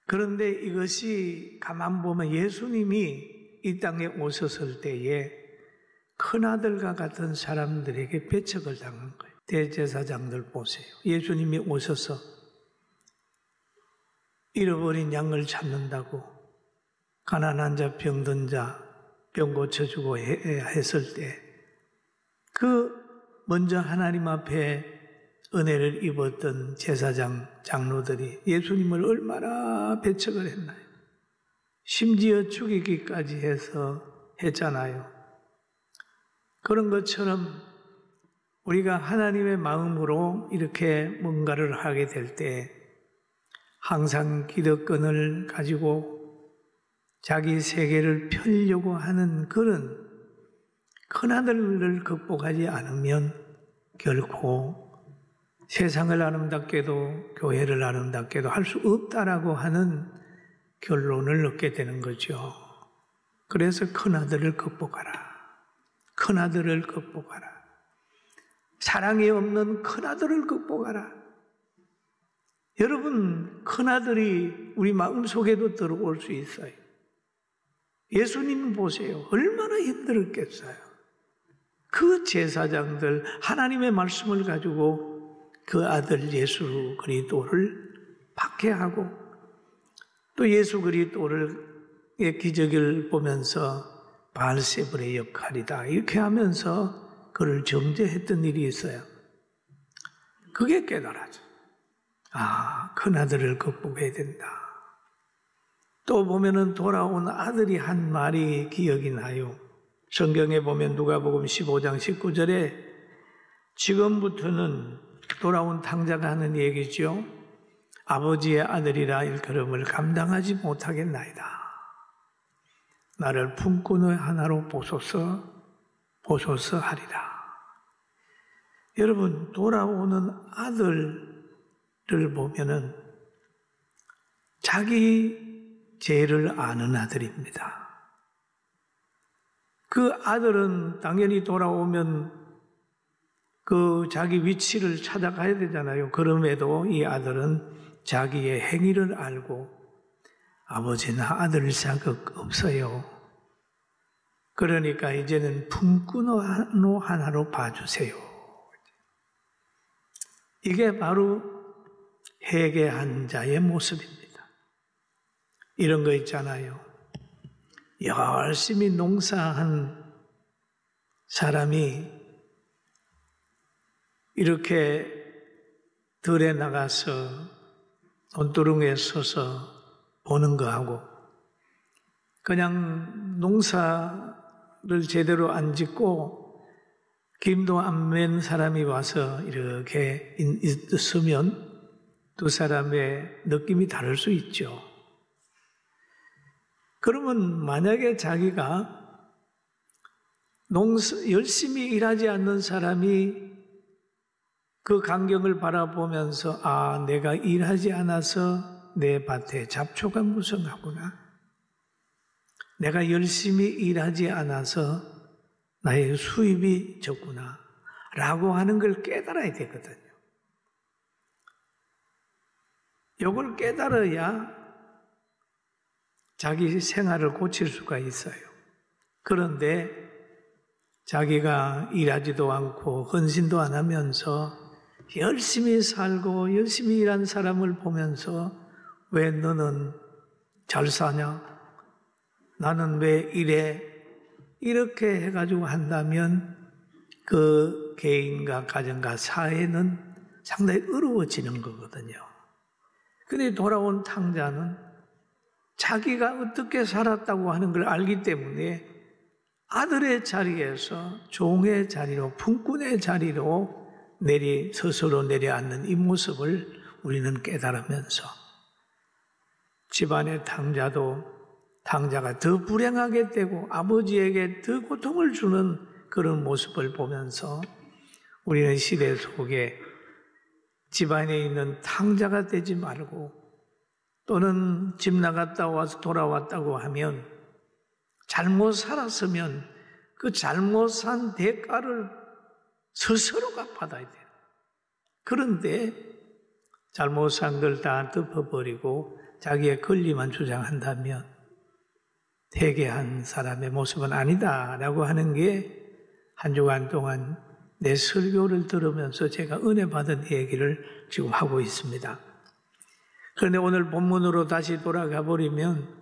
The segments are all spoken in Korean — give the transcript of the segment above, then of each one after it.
그런데 이것이 가만 보면 예수님이 이 땅에 오셨을 때에 큰아들과 같은 사람들에게 배척을 당한 거예요. 대제사장들 보세요. 예수님이 오셔서 잃어버린 양을 찾는다고 가난한 자, 병든 자, 병 고쳐주고 했을 때 그 먼저 하나님 앞에 은혜를 입었던 제사장, 장로들이 예수님을 얼마나 배척을 했나요? 심지어 죽이기까지 해서 했잖아요. 그런 것처럼 우리가 하나님의 마음으로 이렇게 뭔가를 하게 될 때 항상 기득권을 가지고 자기 세계를 펴려고 하는 그런 큰아들을 극복하지 않으면 결코 세상을 아름답게도 교회를 아름답게도 할 수 없다라고 하는 결론을 얻게 되는 거죠. 그래서 큰아들을 극복하라. 큰아들을 극복하라. 사랑이 없는 큰아들을 극복하라. 여러분, 큰아들이 우리 마음속에도 들어올 수 있어요. 예수님 보세요. 얼마나 힘들었겠어요. 그 제사장들 하나님의 말씀을 가지고 그 아들 예수 그리스도를 박해하고 또 예수 그리스도의 기적을 보면서 바알세불의 역할이다 이렇게 하면서 그를 정죄했던 일이 있어요. 그게 깨달아져. 아, 큰아들을 극복해야 된다. 또 보면은 돌아온 아들이 한 말이 기억이 나요. 성경에 보면 누가복음 15장 19절에 지금부터는 돌아온 탕자가 하는 얘기죠. 아버지의 아들이라 일컬음을 감당하지 못하겠나이다. 나를 품꾼의 하나로 보소서 하리라. 여러분, 돌아오는 아들을 보면은 자기 죄를 아는 아들입니다. 그 아들은 당연히 돌아오면 그 자기 위치를 찾아가야 되잖아요. 그럼에도 이 아들은 자기의 행위를 알고 아버지나 아들 자격 없어요. 그러니까 이제는 품꾼 하나로 봐주세요. 이게 바로 회개한 자의 모습입니다. 이런 거 있잖아요. 열심히 농사한 사람이 이렇게 들에 나가서 돈두릉에 서서 보는 거하고 그냥 농사를 제대로 안 짓고 김도 안 맨 사람이 와서 이렇게 있으면 두 사람의 느낌이 다를 수 있죠. 그러면 만약에 자기가 열심히 일하지 않는 사람이 그 광경을 바라보면서 아, 내가 일하지 않아서 내 밭에 잡초가 무성하구나. 내가 열심히 일하지 않아서 나의 수입이 적구나. 라고 하는 걸 깨달아야 되거든요. 이걸 깨달아야 자기 생활을 고칠 수가 있어요. 그런데 자기가 일하지도 않고 헌신도 안 하면서 열심히 살고 열심히 일한 사람을 보면서 왜 너는 잘 사냐? 나는 왜 이래? 이렇게 해가지고 한다면 그 개인과 가정과 사회는 상당히 어려워지는 거거든요. 근데 돌아온 탕자는 자기가 어떻게 살았다고 하는 걸 알기 때문에 아들의 자리에서 종의 자리로, 품꾼의 자리로 스스로 내려앉는 이 모습을 우리는 깨달으면서 집안의 탕자가 더 불행하게 되고 아버지에게 더 고통을 주는 그런 모습을 보면서 우리는 시대 속에 집안에 있는 탕자가 되지 말고 또는 집 나갔다 와서 돌아왔다고 하면 잘못 살았으면 그 잘못 산 대가를 스스로가 받아야 돼요. 그런데 잘못 산 걸 다 덮어버리고 자기의 권리만 주장한다면 회개한 사람의 모습은 아니다라고 하는 게 한 주간 동안 내 설교를 들으면서 제가 은혜 받은 얘기를 지금 하고 있습니다. 그런데 오늘 본문으로 다시 돌아가 버리면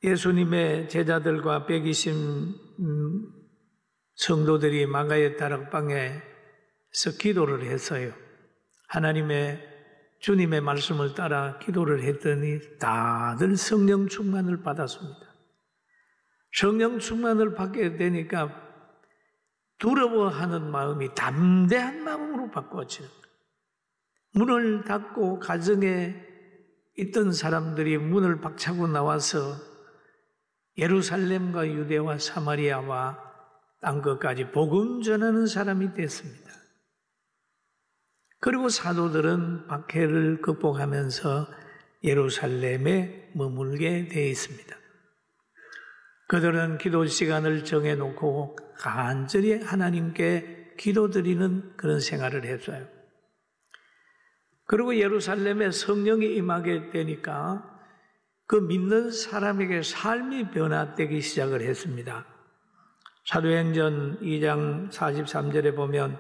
예수님의 제자들과 120 성도들이 마가의 다락방에서 기도를 했어요. 하나님의 주님의 말씀을 따라 기도를 했더니 다들 성령 충만을 받았습니다. 성령 충만을 받게 되니까 두려워하는 마음이 담대한 마음으로 바꿔지는 거예요. 문을 닫고 가정에 있던 사람들이 문을 박차고 나와서 예루살렘과 유대와 사마리아와 딴 것까지 복음 전하는 사람이 됐습니다. 그리고 사도들은 박해를 극복하면서 예루살렘에 머물게 되어 있습니다. 그들은 기도 시간을 정해놓고 간절히 하나님께 기도드리는 그런 생활을 했어요. 그리고 예루살렘에 성령이 임하게 되니까 그 믿는 사람에게 삶이 변화되기 시작을 했습니다. 사도행전 2장 43절에 보면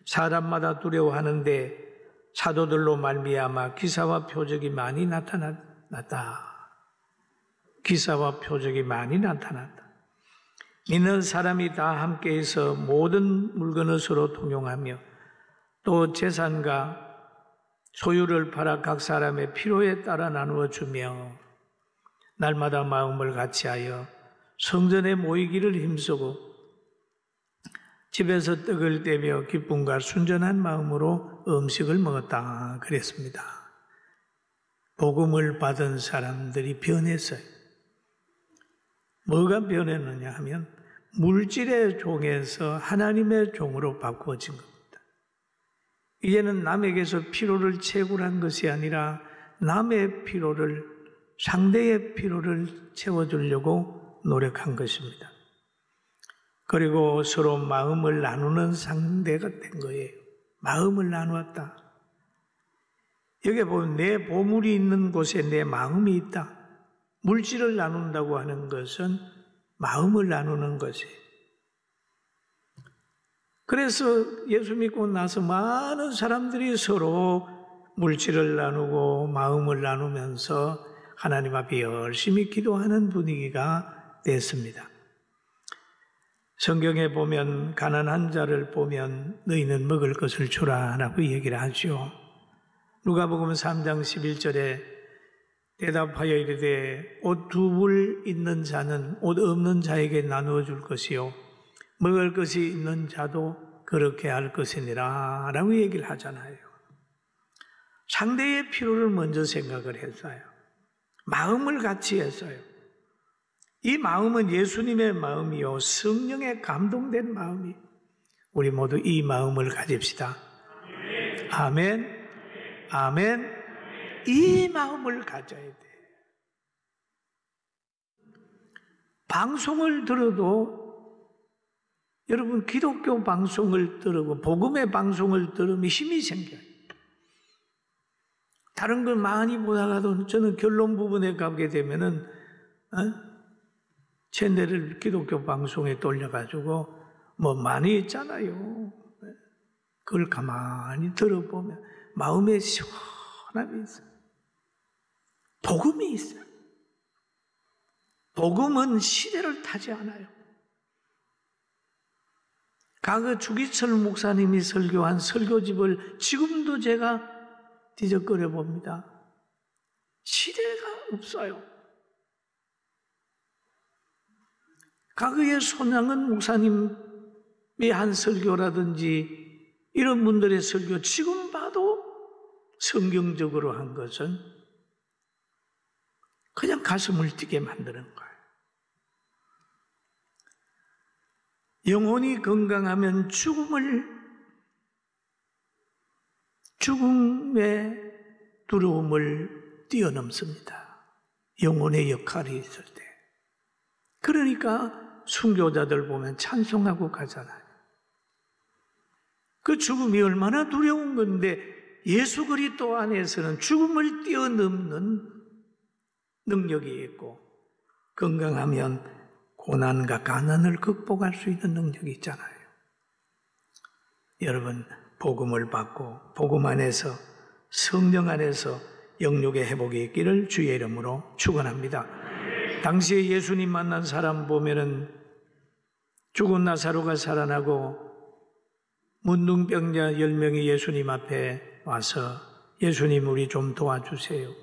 사람마다 두려워하는데 사도들로 말미암아 기사와 표적이 많이 나타났다. 기사와 표적이 많이 나타났다. 믿는 사람이 다 함께해서 모든 물건을 서로 통용하며 또 재산과 소유를 팔아 각 사람의 필요에 따라 나누어 주며 날마다 마음을 같이하여 성전에 모이기를 힘쓰고 집에서 떡을 떼며 기쁨과 순전한 마음으로 음식을 먹었다 그랬습니다. 복음을 받은 사람들이 변했어요. 뭐가 변했느냐 하면 물질의 종에서 하나님의 종으로 바꾸어진 겁니다. 이제는 남에게서 필요를 채굴한 것이 아니라 남의 필요를, 상대의 필요를 채워주려고 노력한 것입니다. 그리고 서로 마음을 나누는 상대가 된 거예요. 마음을 나누었다. 여기 보면 내 보물이 있는 곳에 내 마음이 있다. 물질을 나눈다고 하는 것은 마음을 나누는 것이에요. 그래서 예수 믿고 나서 많은 사람들이 서로 물질을 나누고 마음을 나누면서 하나님 앞에 열심히 기도하는 분위기가 됐습니다. 성경에 보면 가난한 자를 보면 너희는 먹을 것을 주라 라고 얘기를 하죠. 누가복음 3장 11절에 대답하여 이르되 옷 2벌 있는 자는 옷 없는 자에게 나누어 줄 것이요 먹을 것이 있는 자도 그렇게 할 것이니라 라고 얘기를 하잖아요. 상대의 필요를 먼저 생각을 했어요. 마음을 같이 했어요. 이 마음은 예수님의 마음이요 성령에 감동된 마음이. 우리 모두 이 마음을 가집시다. 아멘. 아멘. 이 마음을 가져야 돼. 방송을 들어도 여러분 기독교 방송을 들고 복음의 방송을 들으면 힘이 생겨요. 다른 걸 많이 보다가도 저는 결론 부분에 가게 되면은 채널을 기독교 방송에 돌려가지고 뭐 많이 있잖아요. 그걸 가만히 들어보면 마음에 시원함이 있어요. 복음이 있어요. 복음은 시대를 타지 않아요. 과거 주기철 목사님이 설교한 설교집을 지금도 제가 뒤적거려 봅니다. 시대가 없어요. 과거의 손양은 목사님이 한 설교라든지 이런 분들의 설교 지금 봐도 성경적으로 한 것은 그냥 가슴을 뛰게 만드는 거예요. 영혼이 건강하면 죽음의 두려움을 뛰어넘습니다. 영혼의 역할이 있을 때. 그러니까 순교자들 보면 찬송하고 가잖아요. 그 죽음이 얼마나 두려운 건데 예수 그리스도 안에서는 죽음을 뛰어넘는 능력이 있고, 건강하면 고난과 가난을 극복할 수 있는 능력이 있잖아요. 여러분, 복음을 받고 복음 안에서, 성령 안에서 영육의 회복이 있기를 주의 이름으로 축원합니다. 당시에 예수님 만난 사람 보면은 죽은 나사로가 살아나고 문둥병자 10명이 예수님 앞에 와서 예수님 우리 좀 도와주세요,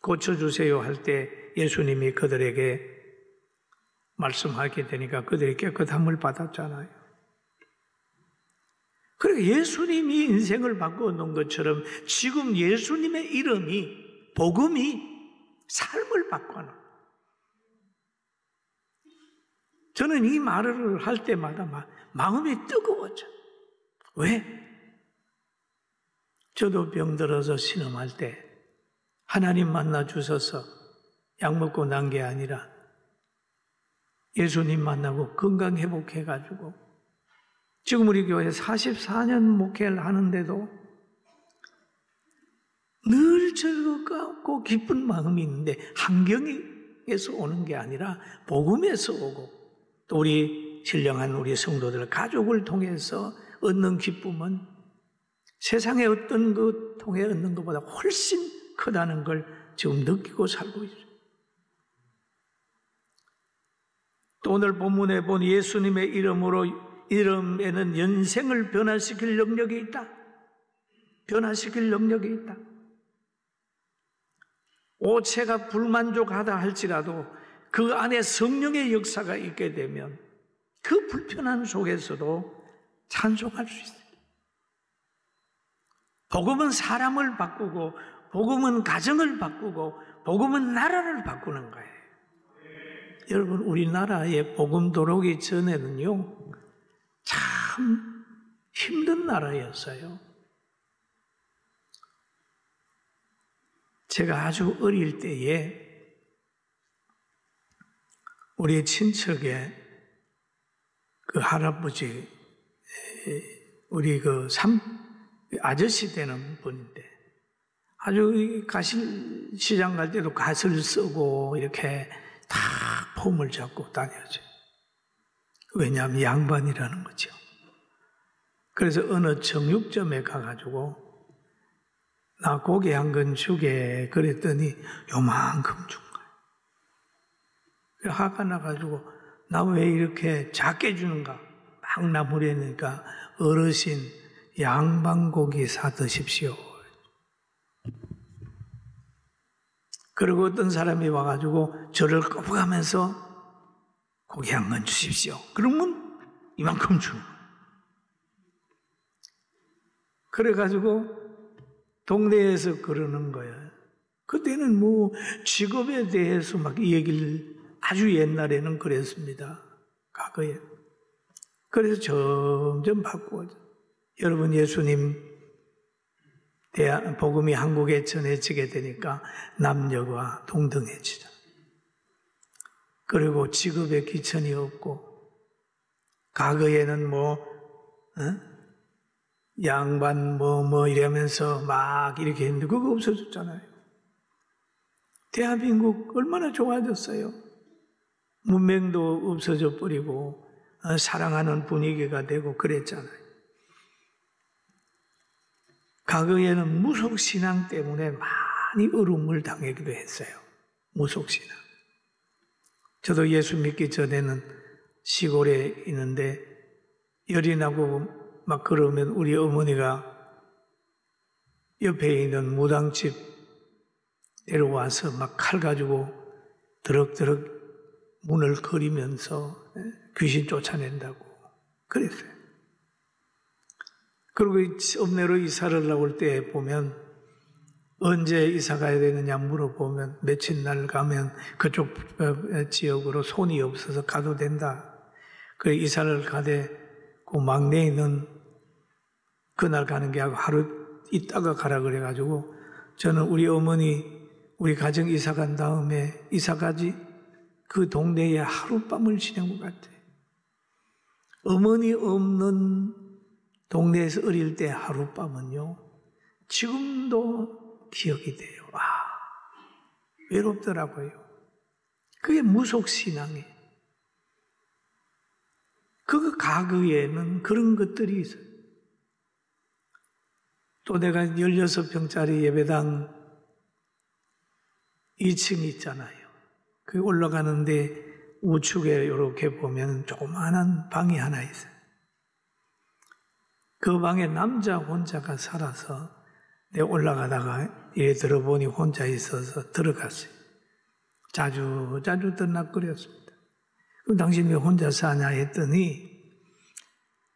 고쳐주세요 할 때 예수님이 그들에게 말씀하게 되니까 그들이 깨끗함을 받았잖아요. 그러니까 예수님이 인생을 바꿔놓은 것처럼 지금 예수님의 이름이, 복음이 삶을 바꿔놓은. 저는 이 말을 할 때마다 마음이 뜨거워져. 왜? 저도 병들어서 신음할 때 하나님 만나 주셔서 약 먹고 난 게 아니라 예수님 만나고 건강 회복해가지고 지금 우리 교회 44년 목회를 하는데도 늘 즐겁고 기쁜 마음이 있는데 환경에서 오는 게 아니라 복음에서 오고 또 우리 신령한 우리 성도들 가족을 통해서 얻는 기쁨은 세상의 어떤 것 통해 얻는 것보다 훨씬 크다는 걸 지금 느끼고 살고 있어요. 또 오늘 본문에 본 예수님의 이름에는 인생을 변화시킬 능력이 있다. 변화시킬 능력이 있다. 오체가 불만족하다 할지라도 그 안에 성령의 역사가 있게 되면 그 불편함 속에서도 찬송할 수 있어요. 복음은 사람을 바꾸고, 복음은 가정을 바꾸고, 복음은 나라를 바꾸는 거예요. 여러분, 우리나라에 복음 들어오기 전에는요, 참 힘든 나라였어요. 제가 아주 어릴 때에 우리 친척의 그 할아버지, 우리 그 아저씨 되는 분인데 아주 시장 갈 때도 갓을 쓰고 이렇게 다 폼을 잡고 다녀죠. 왜냐하면 양반이라는 거죠. 그래서 어느 정육점에 가가지고 나 고기 한 건 주게 그랬더니 요만큼 준 거예요. 화가 나가지고 나 왜 이렇게 작게 주는가 막 나무래니까 어르신 양반고기 사 드십시오. 그리고 어떤 사람이 와가지고 저를 꺼부가면서 고기 한 건 주십시오. 그러면 이만큼 주는 거예요. 그래가지고 동네에서 그러는 거예요. 그때는 뭐 직업에 대해서 막 얘기를 아주 옛날에는 그랬습니다. 과거에. 그래서 점점 바꾸어져. 여러분, 예수님 복음이 한국에 전해지게 되니까 남녀가 동등해지죠. 그리고 직업에 귀천이 없고, 과거에는 양반 이러면서 막 이렇게 했는데 그거 없어졌잖아요. 대한민국 얼마나 좋아졌어요. 문맹도 없어져 버리고 사랑하는 분위기가 되고 그랬잖아요. 과거에는 무속신앙 때문에 많이 어려움을 당하기도 했어요. 무속신앙. 저도 예수 믿기 전에는 시골에 있는데 열이 나고 막 그러면 우리 어머니가 옆에 있는 무당집 데려와서 막 칼 가지고 드럭드럭 문을 거리면서 귀신 쫓아낸다고 그랬어요. 그리고 읍내로 이사를 나올 때 보면 언제 이사 가야 되느냐 물어보면 며칠 날 가면 그쪽 지역으로 손이 없어서 가도 된다. 그 이사를 가되 그 막내는 그날 가는 게 하루 있다가 가라 그래가지고 저는 우리 어머니 우리 가정 이사 간 다음에 이사가지 그 동네에 하룻밤을 지낸 것 같아요. 어머니 없는 동네에서 어릴 때 하룻밤은요 지금도 기억이 돼요. 외롭더라고요. 그게 무속신앙이에요. 그 가그에는 그런 것들이 있어요. 또 내가 16평짜리 예배당 2층 있잖아요. 그 올라가는데 우측에 이렇게 보면 조그마한 방이 하나 있어요. 그 방에 남자 혼자가 살아서 내가 올라가다가 이래 들어보니 혼자 있어서 들어갔어요. 자주 떠나거렸습니다. 그럼 당신 왜 혼자 사냐 했더니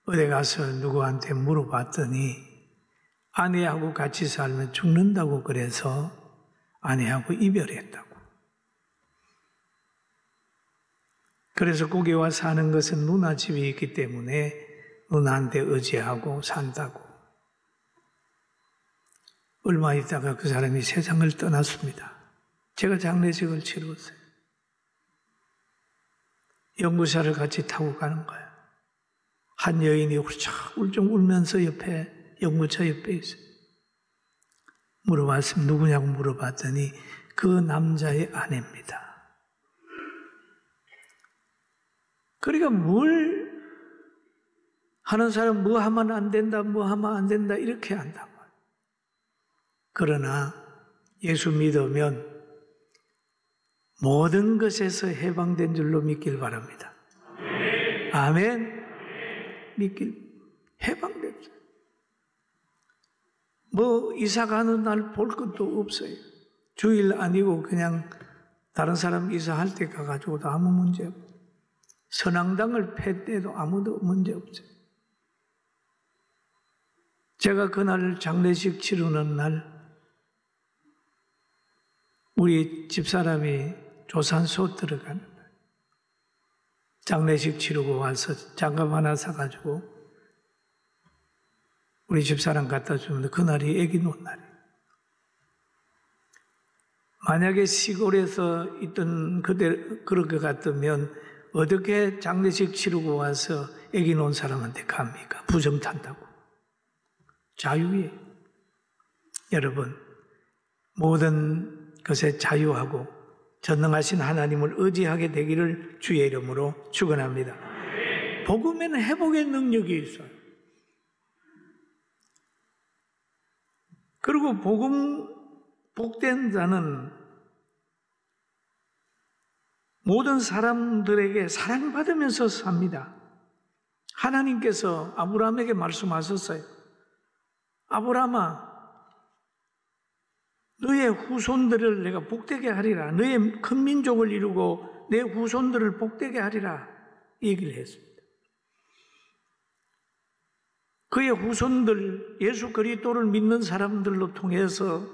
어디 가서 누구한테 물어봤더니 아내하고 같이 살면 죽는다고 그래서 아내하고 이별했다고. 그래서 거기 와 사는 것은 누나 집이 있기 때문에 누나한테 의지하고 산다고. 얼마 있다가 그 사람이 세상을 떠났습니다. 제가 장례식을 치렀어요. 연구사를 같이 타고 가는 거예요. 한 여인이 울쩍 울면서 옆에 연구차 옆에 있어요. 물어봤으면 누구냐고 물어봤더니 그 남자의 아내입니다. 그러니까 뭘 하는 사람 뭐 하면 안 된다, 뭐 하면 안 된다 이렇게 한다고. 그러나 예수 믿으면 모든 것에서 해방된 줄로 믿길 바랍니다. 아멘. 해방됐어요. 뭐 이사 가는 날 볼 것도 없어요. 주일 아니고 그냥 다른 사람 이사할 때 가가지고도 아무 문제 없어요. 선앙당을 팰 때도 아무도 문제 없어요. 제가 그날 장례식 치르는 날 우리 집사람이 조산소 들어가는 날 장례식 치르고 와서 장갑 하나 사가지고 우리 집사람 갖다 주는데 그날이 아기 놓은 날이에요. 만약에 시골에서 있던 그럴 것 같으면 어떻게 장례식 치르고 와서 아기 놓은 사람한테 갑니까? 부정 탄다고. 자유예요. 여러분, 모든 것에 자유하고 전능하신 하나님을 의지하게 되기를 주의 이름으로 축원합니다. 복음에는 회복의 능력이 있어요. 그리고 복된 자는 모든 사람들에게 사랑받으면서 삽니다. 하나님께서 아브라함에게 말씀하셨어요. 아브라함아, 너의 후손들을 내가 복되게 하리라. 너의 큰 민족을 이루고 내 후손들을 복되게 하리라. 얘기를 했습니다. 그의 후손들, 예수 그리스도를 믿는 사람들로 통해서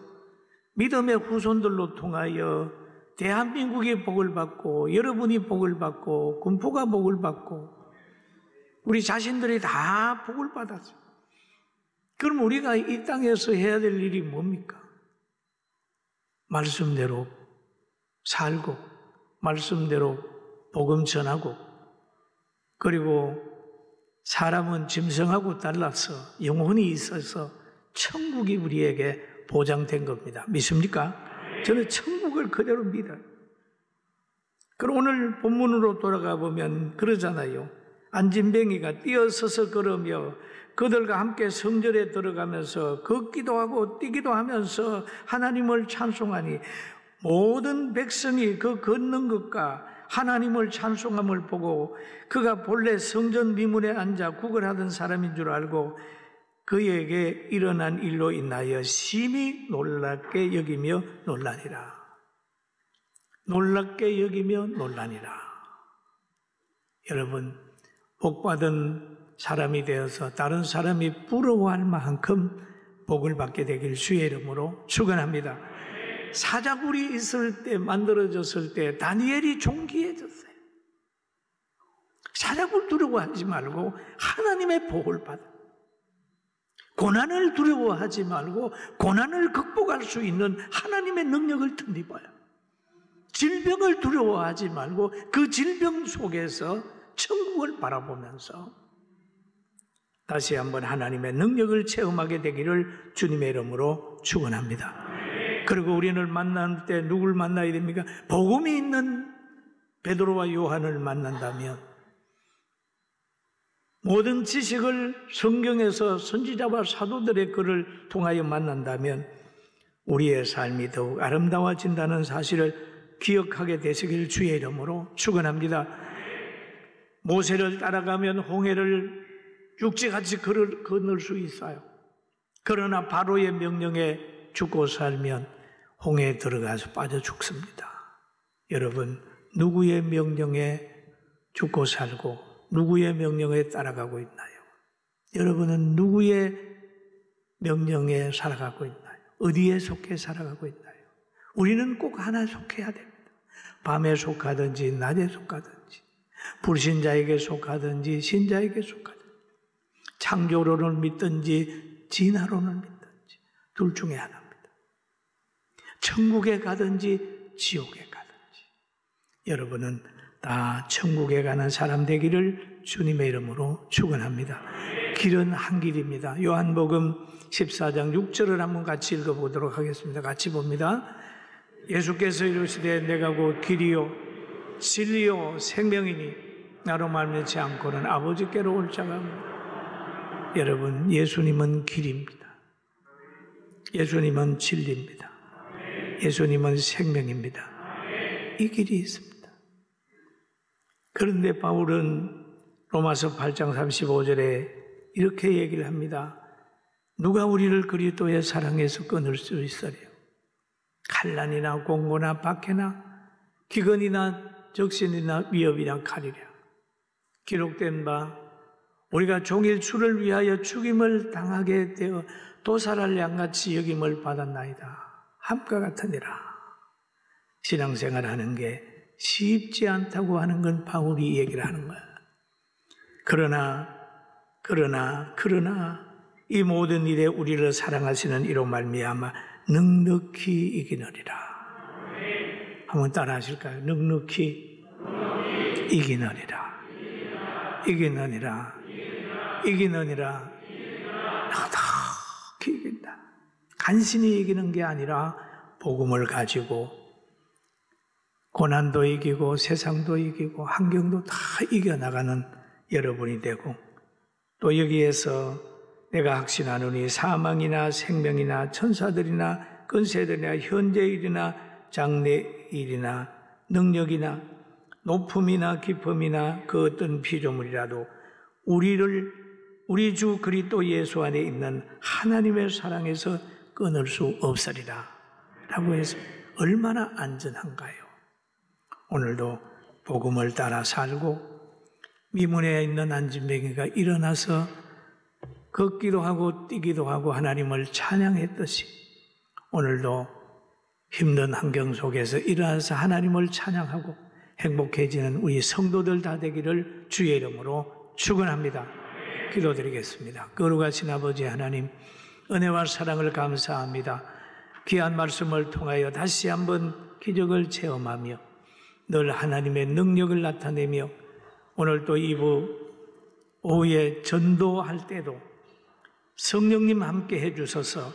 믿음의 후손들로 통하여 대한민국이 복을 받고 여러분이 복을 받고 군포가 복을 받고 우리 자신들이 다 복을 받았어요. 그럼 우리가 이 땅에서 해야 될 일이 뭡니까? 말씀대로 살고 말씀대로 복음 전하고 그리고 사람은 짐승하고 달라서 영혼이 있어서 천국이 우리에게 보장된 겁니다. 믿습니까? 저는 천국을 그대로 믿어요. 그럼 오늘 본문으로 돌아가 보면 그러잖아요. 안진뱅이가 뛰어서서 걸으며 그들과 함께 성전에 들어가면서 걷기도 하고 뛰기도 하면서 하나님을 찬송하니 모든 백성이 그 걷는 것과 하나님을 찬송함을 보고 그가 본래 성전 미문에 앉아 구걸하던 사람인 줄 알고 그에게 일어난 일로 인하여 심히 놀랍게 여기며 놀라니라. 놀랍게 여기며 놀라니라. 여러분, 복받은 사람이 되어서 다른 사람이 부러워할 만큼 복을 받게 되길 주의 이름으로 축원합니다. 사자굴이 있을 때 만들어졌을 때 다니엘이 존귀해졌어요. 사자굴 두려워하지 말고 하나님의 복을 받아. 고난을 두려워하지 말고 고난을 극복할 수 있는 하나님의 능력을 덧입어요. 질병을 두려워하지 말고 그 질병 속에서 천국을 바라보면서 다시 한번 하나님의 능력을 체험하게 되기를 주님의 이름으로 축원합니다. 그리고 우리는 만날 때 누굴 만나야 됩니까? 복음이 있는 베드로와 요한을 만난다면, 모든 지식을 성경에서 선지자와 사도들의 글을 통하여 만난다면 우리의 삶이 더욱 아름다워진다는 사실을 기억하게 되시길 주의 이름으로 축원합니다. 모세를 따라가면 홍해를 육지같이 건널 수 있어요. 그러나 바로의 명령에 죽고 살면 홍해에 들어가서 빠져 죽습니다. 여러분, 누구의 명령에 죽고 살고 누구의 명령에 따라가고 있나요? 여러분은 누구의 명령에 살아가고 있나요? 어디에 속해 살아가고 있나요? 우리는 꼭 하나 속해야 됩니다. 밤에 속하든지 낮에 속하든지, 불신자에게 속하든지 신자에게 속하든지, 창조론을 믿든지 진화론을 믿든지 둘 중에 하나입니다. 천국에 가든지 지옥에 가든지 여러분은 다 천국에 가는 사람 되기를 주님의 이름으로 축원합니다. 길은 한 길입니다. 요한복음 14장 6절을 한번 같이 읽어보도록 하겠습니다. 같이 봅니다. 예수께서 이르시되 내가 곧 길이요 진리요 생명이니 나로 말미암지 않고는 아버지께로 올 자가 없느니라. 여러분, 예수님은 길입니다. 예수님은 진리입니다. 예수님은 생명입니다. 이 길이 있습니다. 그런데 바울은 로마서 8장 35절에 이렇게 얘기를 합니다. 누가 우리를 그리스도의 사랑에서 끊을 수 있으랴? 환난이나 공고나 박해나 기근이나 적신이나 위협이나 칼이랴. 기록된 바 우리가 종일 주를 위하여 죽임을 당하게 되어 도살할 양같이 여김을 받았나이다. 함과 같으니라. 신앙생활하는 게 쉽지 않다고 하는 건 바울이 얘기를 하는 거야. 그러나 이 모든 일에 우리를 사랑하시는 이로 말미암아 넉넉히 이기느리라. 한번 따라 하실까요? 넉넉히 이기느니라. 넉넉히 이긴다. 간신히 이기는 게 아니라 복음을 가지고 고난도 이기고 세상도 이기고 환경도 다 이겨나가는 여러분이 되고, 또 여기에서 내가 확신하노니 사망이나 생명이나 천사들이나 권세들이나 현재일이나 장래일이나 능력이나 높음이나 깊음이나 그 어떤 피조물이라도 우리 주 그리스도 예수 안에 있는 하나님의 사랑에서 끊을 수 없으리라 라고 해서 얼마나 안전한가요? 오늘도 복음을 따라 살고 미문에 있는 안진뱅이가 일어나서 걷기도 하고 뛰기도 하고 하나님을 찬양했듯이 오늘도 힘든 환경 속에서 일어나서 하나님을 찬양하고 행복해지는 우리 성도들 다 되기를 주의 이름으로 축원합니다. 기도드리겠습니다. 거룩하신 아버지 하나님, 은혜와 사랑을 감사합니다. 귀한 말씀을 통하여 다시 한번 기적을 체험하며 늘 하나님의 능력을 나타내며 오늘 또 2부 오후에 전도할 때도 성령님 함께 해주셔서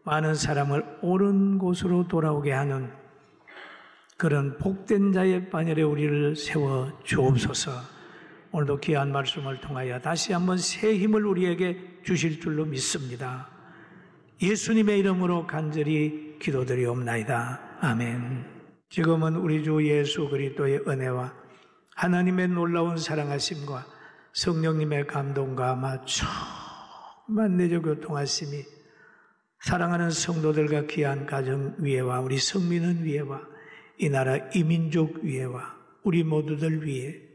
많은 사람을 옳은 곳으로 돌아오게 하는 그런 복된 자의 반열에 우리를 세워 주옵소서. 오늘도 귀한 말씀을 통하여 다시 한번 새 힘을 우리에게 주실 줄로 믿습니다. 예수님의 이름으로 간절히 기도드리옵나이다. 아멘. 지금은 우리 주 예수 그리스도의 은혜와 하나님의 놀라운 사랑하심과 성령님의 감동과 아마 충만 내적 교통하심이 사랑하는 성도들과 귀한 가정 위에와 우리 성민은 위에와 이 나라 이민족 위에와 우리 모두들 위에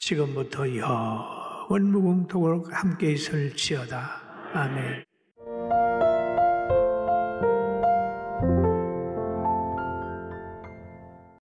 지금부터 영원 무궁토록 함께 있을지어다. 아멘.